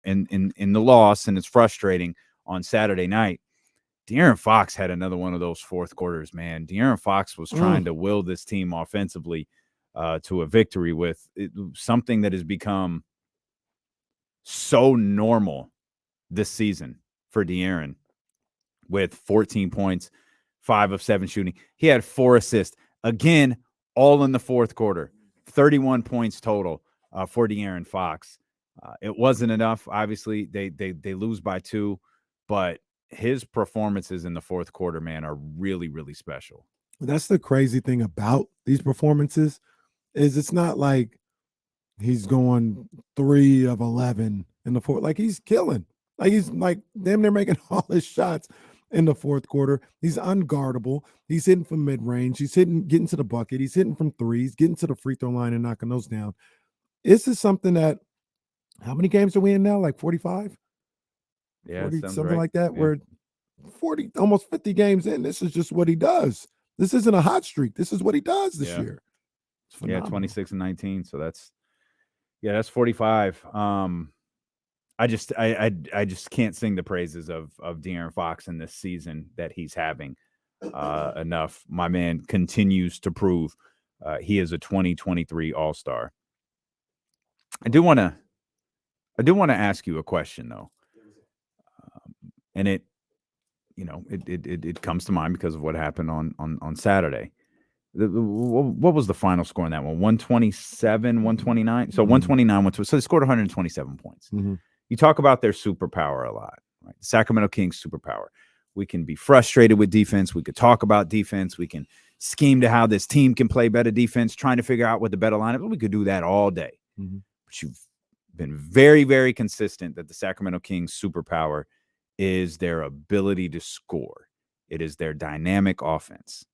in the loss, and it's frustrating on Saturday night. De'Aaron Fox had another one of those fourth quarters, man. De'Aaron Fox was trying to will this team offensively to a victory with something that has become so normal this season for De'Aaron, with 14 points, 5 of 7 shooting. He had 4 assists. Again, all in the fourth quarter. 31 points total for De'Aaron Fox. It wasn't enough. Obviously, they lose by 2, but his performances in the fourth quarter, man, are really, really special. That's the crazy thing about these performances is it's not like he's going 3 of 11 in the fourth. Like, he's killing. Like, he's like damn near making all his shots in the fourth quarter. He's unguardable. He's hitting from mid-range. He's getting to the bucket. He's hitting from threes, getting to the free throw line and knocking those down. This is something that, how many games are we in now? Like 45? Yeah, 40, something right. like that. Yeah. We're 40, almost 50 games in. This is just what he does. This isn't a hot streak. This is what he does this year. Yeah, 26 and 19. So that's 45. I just can't sing the praises of De'Aaron Fox in this season that he's having enough. My man continues to prove he is a 2023 All-Star. I do want to ask you a question though, and it comes to mind because of what happened on Saturday. What was the final score in that one? 127, 129. So 129 so they scored 127 points. Mm-hmm. You talk about their superpower a lot, right? Sacramento Kings superpower. We can be frustrated with defense. We could talk about defense. We can scheme to how this team can play better defense, trying to figure out what the better lineup. We could do that all day. Mm-hmm. But you've been very, very consistent that the Sacramento Kings superpower is their ability to score. It is their dynamic offense.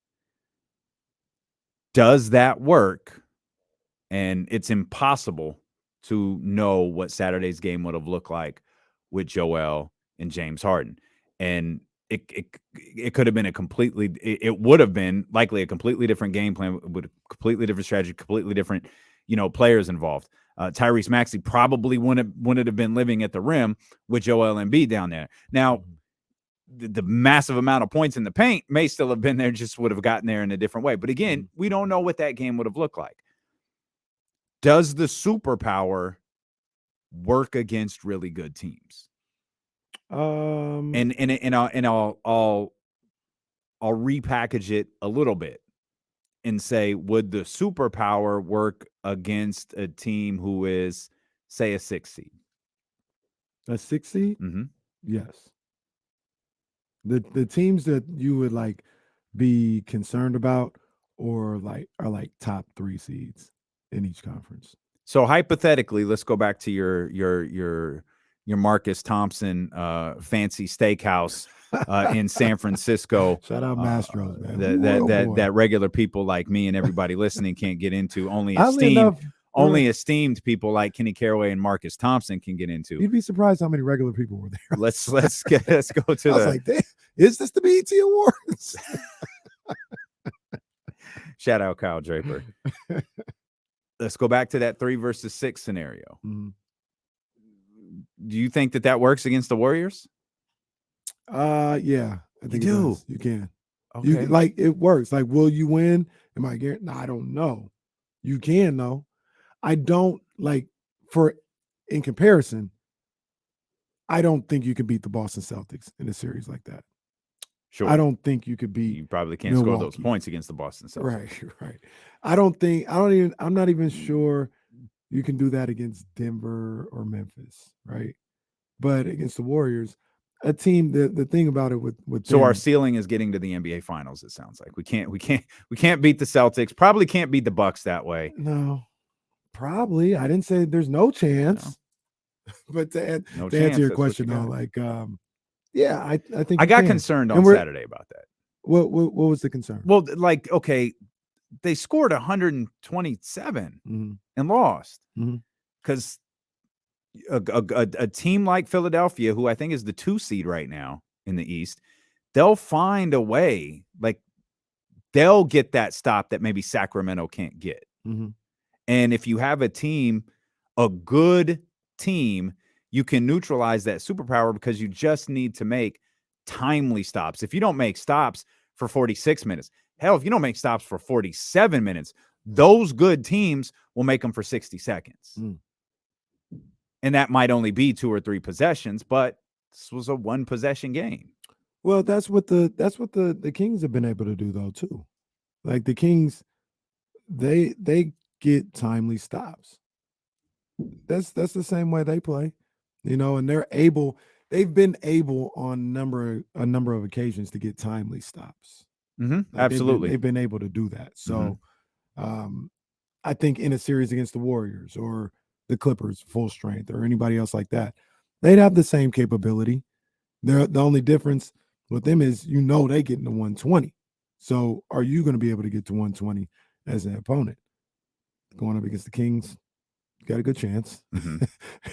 Does that work? And it's impossible to know what Saturday's game would have looked like with Joel and James Harden. And it could have been it would have been likely a completely different game plan with a completely different strategy, completely different, players involved. Tyrese Maxey probably wouldn't have been living at the rim with Joel Embiid down there. Now, the massive amount of points in the paint may still have been there, just would have gotten there in a different way. But again, we don't know what that game would have looked like. Does the superpower work against really good teams? And I'll repackage it a little bit and say, would the superpower work against a team who is, say, a 6 seed? A 6 seed? Mm-hmm. Yes. The teams that you would like be concerned about or like are like top 3 seeds in each conference. So hypothetically, let's go back to your Marcus Thompson fancy steakhouse in San Francisco. Shout out Mastro's, man. That regular people like me and everybody listening can't get into. Only esteemed people like Kenny Caraway and Marcus Thompson can get into. You'd be surprised how many regular people were there. Let's go to. I was like, is this the BET Awards? Shout out Kyle Draper. Let's go back to that 3 versus 6 scenario. Mm-hmm. Do you think that works against the Warriors? Yeah, I think you do. You can. Okay. It works. Like, will you win? Am I guaranteed? No, I don't know. You can though. I don't in comparison. I don't think you could beat the Boston Celtics in a series like that. Sure. I don't think you could beat. You probably can't score those points against the Boston Celtics. Right. I'm not even sure you can do that against Denver or Memphis, right? But against the Warriors, a team, the thing about it with so our ceiling is getting to the NBA Finals. It sounds like we can't beat the Celtics. Probably can't beat the Bucks that way. No, probably. I didn't say there's no chance. No. But to answer your question, though, I think I got concerned on Saturday about that. What was the concern? Well, okay, they scored 127 and lost because a team like Philadelphia, who I think is the 2 seed right now in the East, they'll find a way. Like, they'll get that stop that maybe Sacramento can't get. Mm-hmm. And if you have a good team, you can neutralize that superpower because you just need to make timely stops. If you don't make stops for 46 minutes, hell, if you don't make stops for 47 minutes, those good teams will make them for 60 seconds. Mm. And that might only be 2 or 3 possessions, but this was a one possession game. Well, that's what the Kings have been able to do though too. Like the Kings, they get timely stops. That's the same way they play, and they've been able on a number of occasions to get timely stops. Like Absolutely. they've been able to do that. So I think in a series against the Warriors or the Clippers, full strength, or anybody else like that, they'd have the same capability. The only difference with them is they get into 120. So are you going to be able to get to 120 as an opponent? Going up against the Kings, you got a good chance.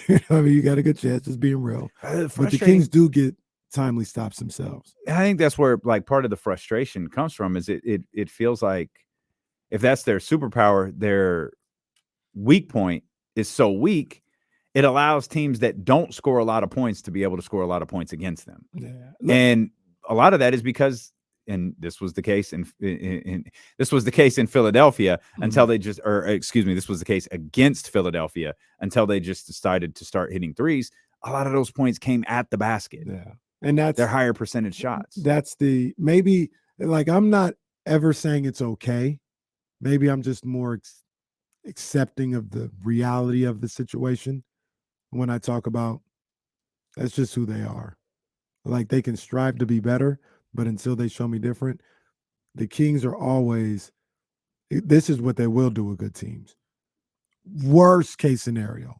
You got a good chance, just being real. But the Kings do get timely stops themselves. I think that's where like part of the frustration comes from is it feels like if that's their superpower, their weak point is so weak, it allows teams that don't score a lot of points to be able to score a lot of points against them. Yeah. And a lot of that is because, and this was the case in Philadelphia until they just, or excuse me, this was the case against Philadelphia until they just decided to start hitting threes. A lot of those points came at the basket. Yeah. And that's their higher percentage shots. That's maybe like, I'm not ever saying it's okay. Maybe I'm just more accepting of the reality of the situation when I talk about that's just who they are. Like they can strive to be better, but until they show me different, the Kings are always, this is what they will do with good teams. Worst case scenario,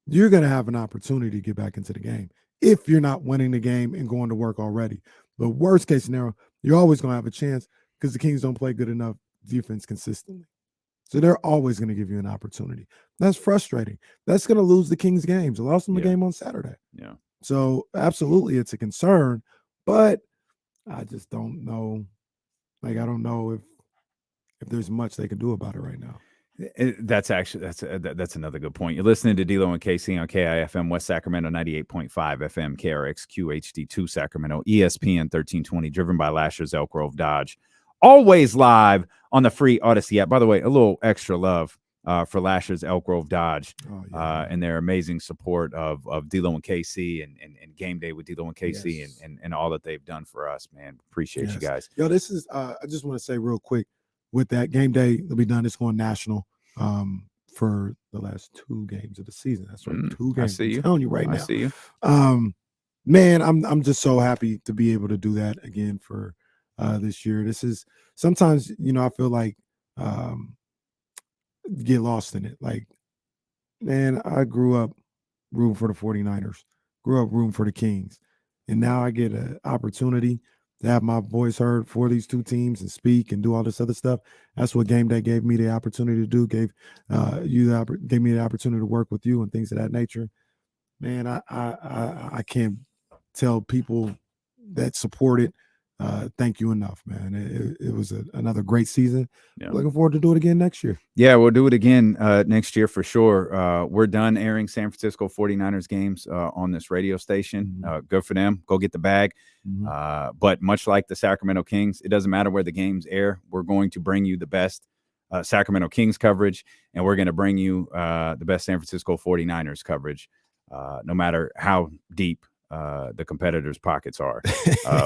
you're going to have an opportunity to get back into the game if you're not winning the game and going to work already. But worst case scenario, you're always going to have a chance because the Kings don't play good enough defense consistently. So they're always going to give you an opportunity. That's frustrating. That's going to lose the Kings games. They lost them a game on Saturday. Yeah. So absolutely, it's a concern, but I just don't know. Like, I don't know if there's much they can do about it right now. That's another good point. You're listening to D'Lo and KC on KIFM West Sacramento 98.5 FM, KRX QHD2 Sacramento, ESPN 1320, driven by Lasher's Elk Grove Dodge. Always live on the free Odyssey app. By the way, a little extra love for Lasher's Elk Grove Dodge and their amazing support of D'Lo and KC and Game Day with D'Lo and KC and all that they've done for us, man. Appreciate you guys. Yo, this is I just want to say real quick, with that Game Day that'll be done, it's going national for the last 2 games of the season. That's right, 2 games. I see you. I'm telling you right now. I see you. Man, I'm just so happy to be able to do that again for this year. This is sometimes, I feel like get lost in it. Like, man, I grew up rooting for the 49ers, grew up rooting for the Kings, and now I get an opportunity to have my voice heard for these 2 teams and speak and do all this other stuff. That's what Game Day gave me the opportunity to do. Gave me the opportunity to work with you and things of that nature. Man, I can't tell people that support it thank you enough, man. It was another great season. Yeah. Looking forward to do it again next year. Yeah, we'll do it again next year for sure. We're done airing San Francisco 49ers games on this radio station. Good for them. Go get the bag. But much like the Sacramento Kings, it doesn't matter where the games air. We're going to bring you the best Sacramento Kings coverage, and we're going to bring you the best San Francisco 49ers coverage, no matter how deep the competitors' pockets are.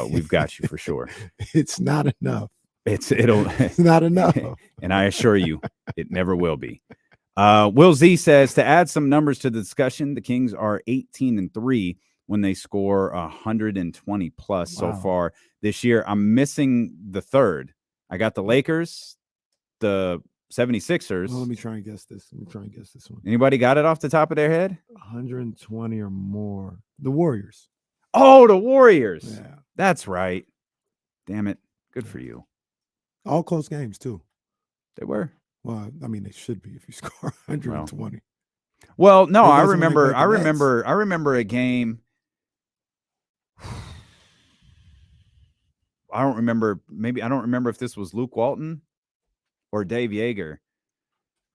We've got you for sure. It's not enough. It's not enough. And I assure you, it never will be. Will Z says, to add some numbers to the discussion, the Kings are 18-3 when they score 120 plus so far this year. I'm missing the third. I got the Lakers, the 76ers. Well, let me try and guess this. one. Anybody got it off the top of their head? 120 or more. The Warriors. Oh, the Warriors. Yeah. That's right. Damn it. Good for you. All close games, too. They were. Well, I mean, they should be if you score 120. Well, no, I remember a game. I don't remember if this was Luke Walton or Dave Yeager.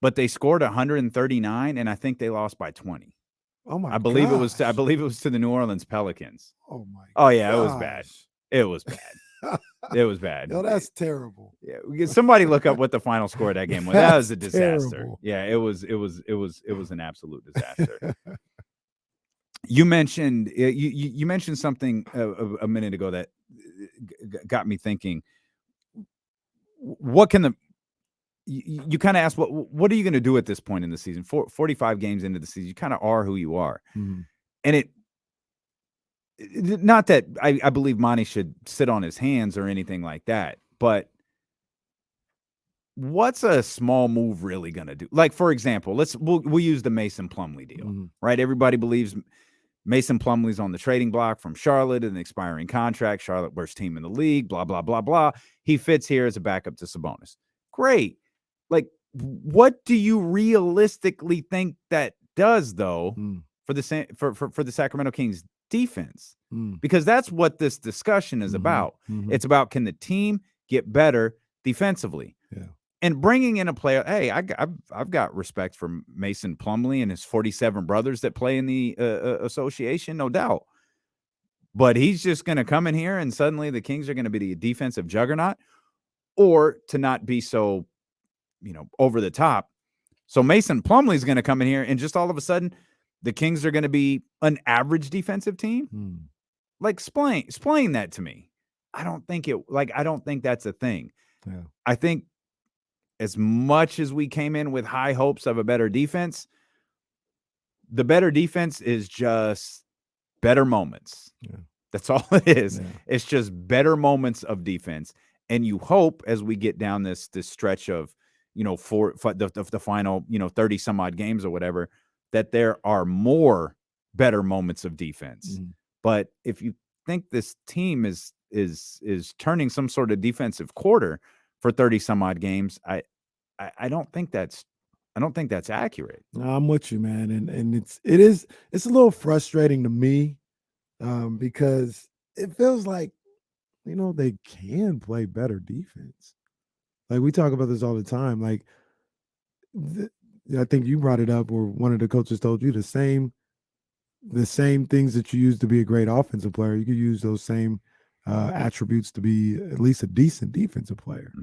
but they scored 139, and I think they lost by 20. Oh my I believe it was gosh. to the New Orleans Pelicans. Oh my Oh yeah, it was bad. gosh. It was bad. It was bad. Yo, that's terrible. Yeah, somebody look up what the final score of that game was. That was a disaster. Terrible. Yeah, it was an absolute disaster. You mentioned you mentioned something a minute ago that got me thinking. What can the you kind of asked what are you going to do at this point in the season? 45 games into the season, you kind of are who you are, Mhm. and not that I believe Monty should sit on his hands or anything like that, but what's a small move really going to do? Like, for example, we'll use the Mason Plumlee deal, right? Everybody believes Mason Plumlee's on the trading block from Charlotte, an expiring contract. Charlotte, worst team in the league, blah, blah, blah, blah. He fits here as a backup to Sabonis. Great. Like, what do you realistically think that does, though, for the Sacramento Kings defense? Because that's what this discussion is about. It's about, can the team get better defensively? Yeah. And bringing in a player, hey, I've got respect for Mason Plumlee and his 47 brothers that play in the association, no doubt. But he's just going to come in here and suddenly the Kings are going to be the defensive juggernaut, or to not be so, over the top. So Mason Plumlee is going to come in here and just all of a sudden the Kings are going to be an average defensive team. Like, explain that to me. I don't think that's a thing. Yeah. I think, as much as we came in with high hopes of a better defense, the better defense is just better moments. Yeah. That's all it is. Yeah. It's just better moments of defense. And you hope, as we get down this stretch of, for the final, 30 some odd games or whatever, that there are more better moments of defense. But if you think this team is turning some sort of defensive quarter for 30 some odd games, I don't think that's accurate. No, I'm with you, man, and it's a little frustrating to me, because it feels like, they can play better defense. Like, we talk about this all the time. Like, I think you brought it up, or one of the coaches told you the same things that you use to be a great offensive player. You could use those same attributes to be at least a decent defensive player.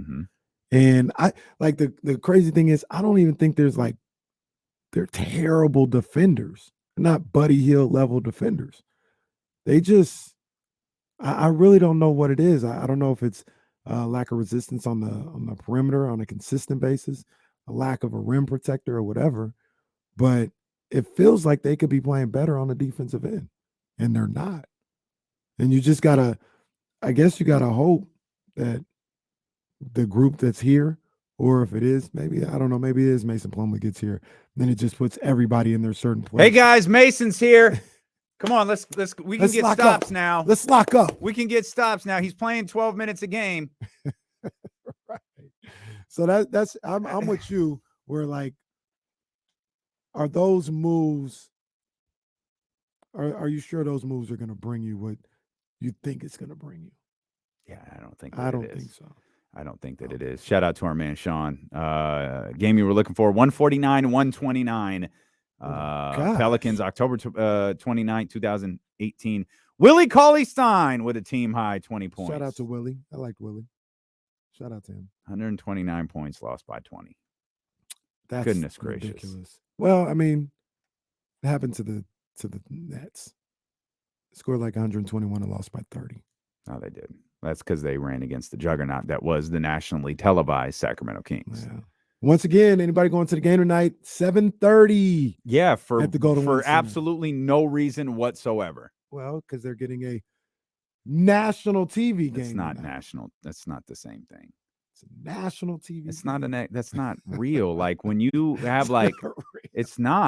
And I like the crazy thing is, I don't even think they're terrible defenders. They're not Buddy Hield level defenders. They just, I really don't know what it is. I don't know if it's lack of resistance on the perimeter on a consistent basis, a lack of a rim protector or whatever, but it feels like they could be playing better on the defensive end, and they're not. And you just I guess you gotta hope that the group that's here, or if it is, maybe, I don't know, maybe it is Mason Plumlee gets here, then it just puts everybody in their certain place. Hey guys, Mason's here. Come on, let's we can get stops up. now. Let's lock up. We can get stops now. He's playing 12 minutes a game. Right. So that's I'm with you. Where, like, are those moves? Are you sure those moves are going to bring you what you think it's going to bring you? Yeah, I don't think. I don't think so. I don't think that it is. Shout out to our man Sean. Game you were looking for, 149, 129. Pelicans, October 29th, 2018. Willie Cauley-Stein with a team high 20 points. Shout out to Willie. I liked Willie. Shout out to him. 129 points, lost by 20. That's goodness gracious. Ridiculous. Well, I mean, it happened to the Nets. Scored like 121 and lost by 30. No, they did. That's because they ran against the juggernaut that was the nationally televised Sacramento Kings. Yeah. Once again, anybody going to the game tonight? 7:30. Yeah, for for absolutely no reason whatsoever. Well, because they're getting a national TV game. It's not national. That's not the same thing. It's a national TV. It's not that's not real. Like, when you have, like, it's not.